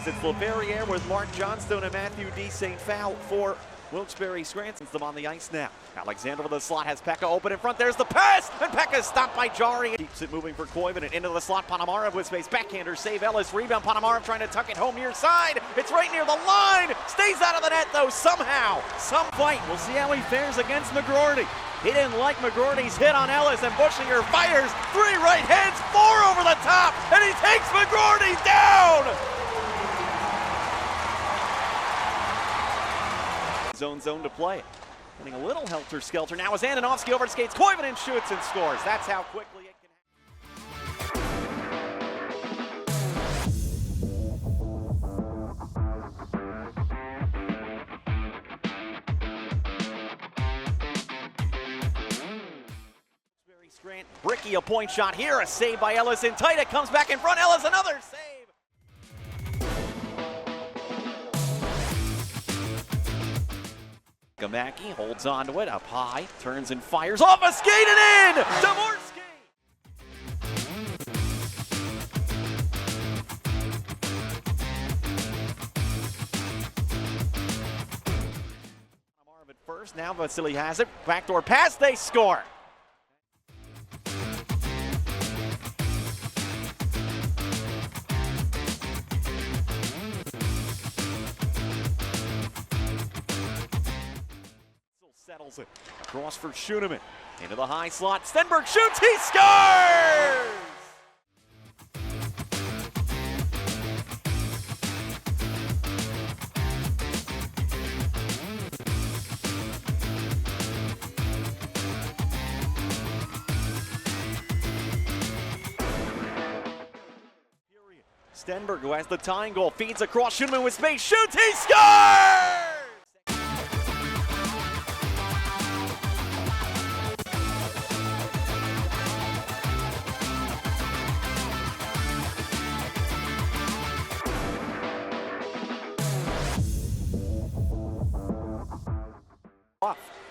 As it's LeVerriere with Mark Johnstone and Matthew D. St. Foul for Wilkes-Barre. Scranton's them on the ice now. Alexander with the slot has Pekka open in front. There's the pass, and Pekka stopped by Jari. Keeps it moving for Koivunen and into the slot. Ponomarev with space. Backhander save. Ellis rebound. Ponomarev trying to tuck it home near side. It's right near the line. Stays out of the net though somehow. Some fight. We'll see how he fares against McGroarty. He didn't like McGroarty's hit on Ellis, and Bushinger fires. 3 right hands, 4 over the top, and he takes McGroarty down. Zone to play it. Getting a little helter-skelter. Now is Andonovski over to skates. Koivunen shoots and scores. That's how quickly it can happen. Scranton. Bricky a point shot here. A save by Ellis in tight. It comes back in front. Ellis another save. Gamacki holds on to it, up high, turns and fires off a skate and in! Dvorsky! Ponomarev at first, now Vasily has it, backdoor pass, they score! Settles it. Across for Schueneman. Into the high slot. Stenberg shoots. He scores! Stenberg, who has the tying goal, feeds across. Schueneman with space. Shoots. He scores!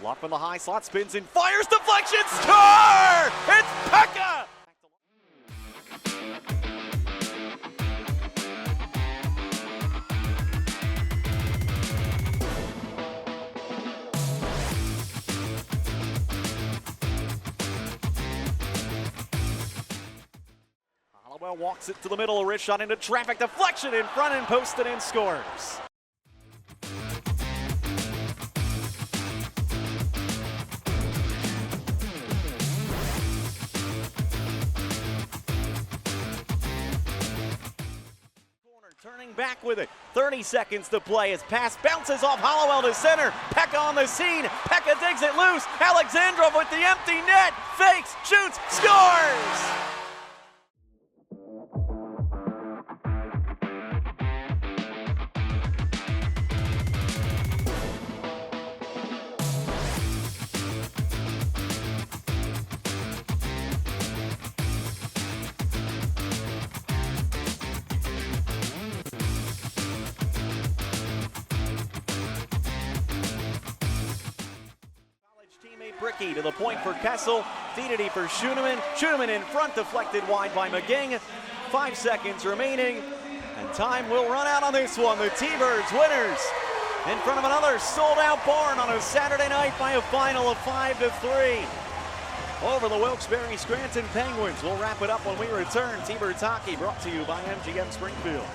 Luck on the high slot, spins and fires, deflection, score! It's Pekka! Hollowell walks it to the middle, a wrist shot into traffic, deflection in front and posted and scores. Turning back with it. 30 seconds to play as pass bounces off Hollowell to center. Pekka on the scene. Pekka digs it loose. Alexandrov with the empty net. Fakes, shoots, scores! Bricky to the point for Kessel, Diddy for Schueneman. Schueneman in front, deflected wide by McGing. 5 seconds remaining, and time will run out on this one. The T-Birds winners in front of another sold-out barn on a Saturday night by a final of 5-3 over the Wilkes-Barre Scranton Penguins. We'll wrap it up when we return. T-Birds hockey brought to you by MGM Springfield.